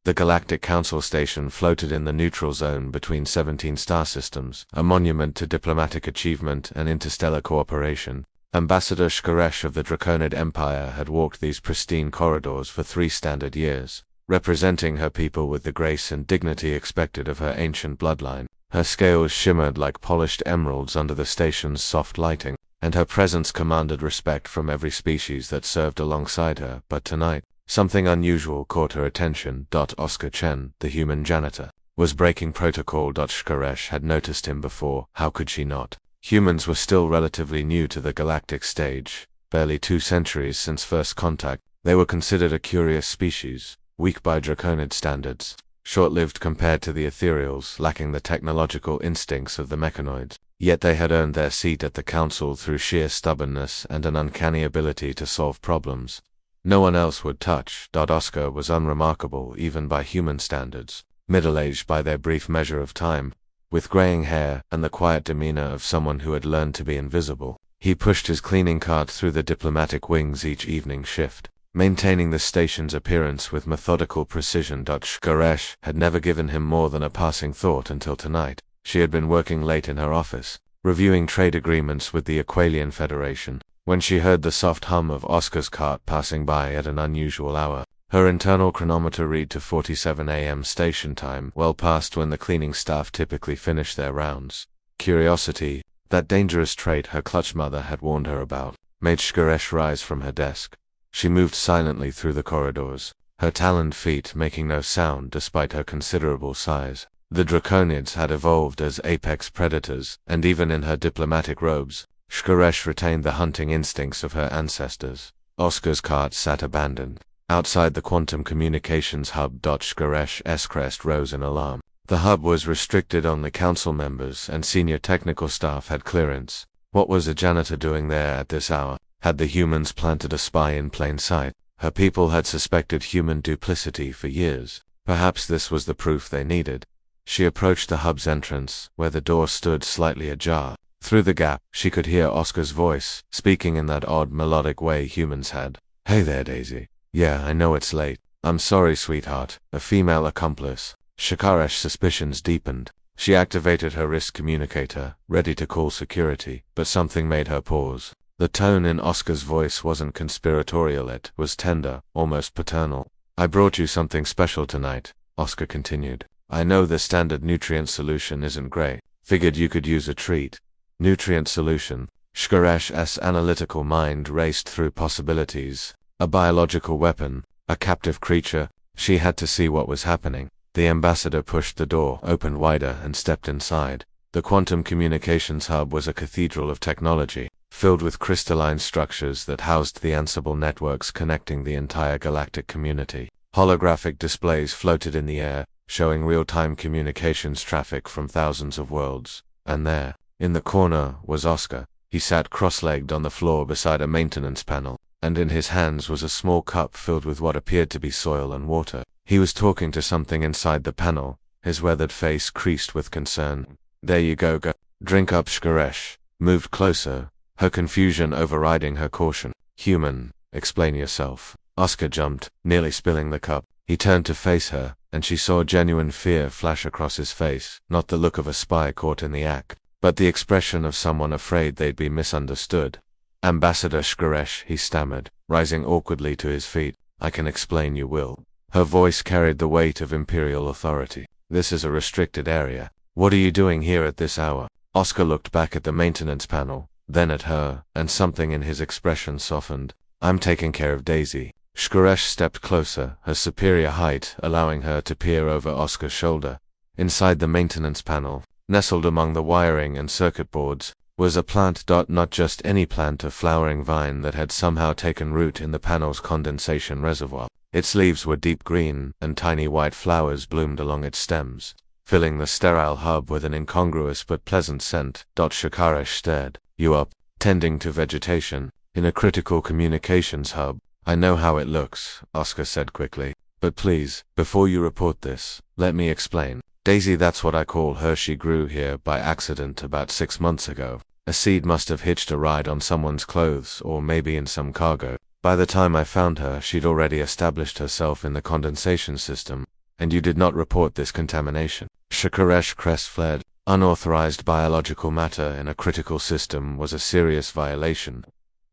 The Galactic Council station floated in the neutral zone between 17 star systems, a monument to diplomatic achievement and interstellar cooperation. Ambassador Shkaresh of the Draconid Empire had walked these pristine corridors for 3 standard years, representing her people with the grace and dignity expected of her ancient bloodline. Her scales shimmered like polished emeralds under the station's soft lighting, and her presence commanded respect from every species that served alongside her. But tonight, something unusual caught her attention. Oscar Chen, the human janitor, was breaking protocol. Shkaresh had noticed him before, how could she not? Humans were still relatively new to the galactic stage, barely 2 centuries since first contact. They were considered a curious species, weak by Draconid standards, short-lived compared to the ethereals, lacking the technological instincts of the mechanoids. Yet they had earned their seat at the council through sheer stubbornness and an uncanny ability to solve problems no one else would touch. Oscar was unremarkable even by human standards, middle-aged by their brief measure of time, with graying hair and the quiet demeanor of someone who had learned to be invisible. He pushed his cleaning cart through the diplomatic wings each evening shift, maintaining the station's appearance with methodical precision. Shkaresh had never given him more than a passing thought until tonight. She had been working late in her office, reviewing trade agreements with the Aqualian Federation, when she heard the soft hum of Oscar's cart passing by at an unusual hour. Her internal chronometer read to 47 a.m. station time, well past when the cleaning staff typically finish their rounds. Curiosity, that dangerous trait her clutch mother had warned her about, made Shkaresh rise from her desk. She moved silently through the corridors, her taloned feet making no sound despite her considerable size. The Draconids had evolved as apex predators, and even in her diplomatic robes, Shkaresh retained the hunting instincts of her ancestors. Oscar's cart sat abandoned outside the quantum communications hub. Shkaresh's crest rose in alarm. The hub was restricted only council members and senior technical staff had clearance. What was a janitor doing there at this hour? Had the humans planted a spy in plain sight? Her people had suspected human duplicity for years. Perhaps this was the proof they needed. She approached the hub's entrance, where the door stood slightly ajar. Through the gap, she could hear Oscar's voice, speaking in that odd melodic way humans had. "Hey there, Daisy. Yeah, I know it's late. I'm sorry, sweetheart." A female accomplice. Shkaresh's suspicions deepened. She activated her wrist communicator, ready to call security, but something made her pause. The tone in Oscar's voice wasn't conspiratorial, it was tender, almost paternal. "I brought you something special tonight," Oscar continued. "I know the standard nutrient solution isn't great. Figured you could use a treat." Nutrient solution. Shkaresh's analytical mind raced through possibilities. A biological weapon, a captive creature. She had to see what was happening. The ambassador pushed the door open wider and stepped inside. The quantum communications hub was a cathedral of technology, filled with crystalline structures that housed the Ansible networks connecting the entire galactic community. Holographic displays floated in the air, showing real-time communications traffic from thousands of worlds. And there, in the corner, was Oscar. He sat cross-legged on the floor beside a maintenance panel, and in his hands was a small cup filled with what appeared to be soil and water. He was talking to something inside the panel, his weathered face creased with concern. "There you go, drink up." Shkaresh moved closer, her confusion overriding her caution. "Human, explain yourself." Oscar jumped, nearly spilling the cup. He turned to face her, and she saw genuine fear flash across his face, not the look of a spy caught in the act, but the expression of someone afraid they'd be misunderstood. "Ambassador Shkaresh," he stammered, rising awkwardly to his feet. "I can explain, you will." Her voice carried the weight of imperial authority. "This is a restricted area. What are you doing here at this hour?" Oscar looked back at the maintenance panel, then at her, and something in his expression softened. "I'm taking care of Daisy." Shkaresh stepped closer, her superior height allowing her to peer over Oscar's shoulder. Inside the maintenance panel, nestled among the wiring and circuit boards, was a plant. Not just any plant, a flowering vine that had somehow taken root in the panel's condensation reservoir. Its leaves were deep green, and tiny white flowers bloomed along its stems, filling the sterile hub with an incongruous but pleasant scent. Shkaresh stared. "You up, tending to vegetation, in a critical communications hub?" "I know how it looks," Oscar said quickly. "But please, before you report this, let me explain. Daisy, that's what I call her. She grew here by accident about 6 months ago. A seed must have hitched a ride on someone's clothes, or maybe in some cargo. By the time I found her, she'd already established herself in the condensation system. and you did not report this contamination. Shkaresh crest flared. Unauthorized biological matter in a critical system was a serious violation.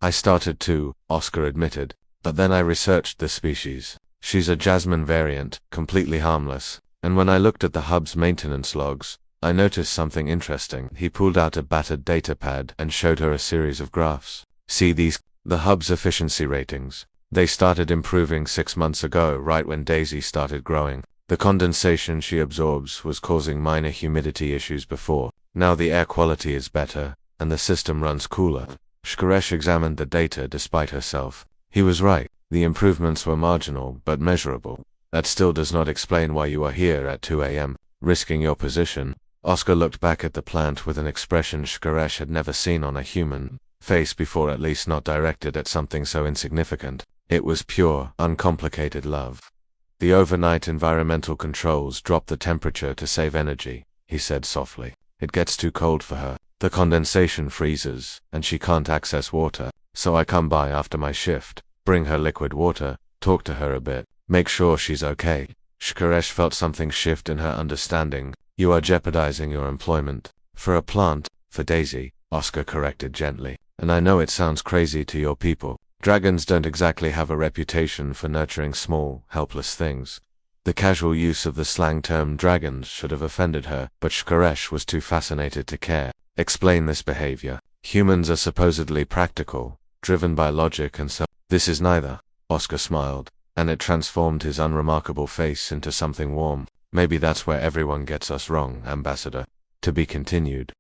I started to, Oscar admitted, but then I researched the species. She's a Jasmine variant, completely harmless, and when I looked at the hub's maintenance logs, I noticed something interesting. He pulled out a battered datapad and showed her a series of graphs. See these? The hub's efficiency ratings. They started improving 6 months ago, right when Daisy started growing. The condensation she absorbs was causing minor humidity issues before. Now the air quality is better, and the system runs cooler. Shkaresh examined the data despite herself. He was right. The improvements were marginal, but measurable. That still does not explain why you are here at 2 a.m., risking your position. Oscar looked back at the plant with an expression Shkaresh had never seen on a human face before, at least not directed at something so insignificant. It was pure, uncomplicated love. The overnight environmental controls dropped the temperature to save energy, he said softly. It gets too cold for her. The condensation freezes, and she can't access water, so I come by after my shift, bring her liquid water, talk to her a bit, make sure she's okay. Shkaresh felt something shift in her understanding. You are jeopardizing your employment. For a plant, for Daisy, Oscar corrected gently. And I know it sounds crazy to your people. Dragons don't exactly have a reputation for nurturing small, helpless things. The casual use of the slang term dragons should have offended her, but Shkaresh was too fascinated to care. Explain this behavior. Humans are supposedly practical, driven by logic and so. This is neither. Oscar smiled, and it transformed his unremarkable face into something warm. Maybe that's where everyone gets us wrong, Ambassador. To be continued.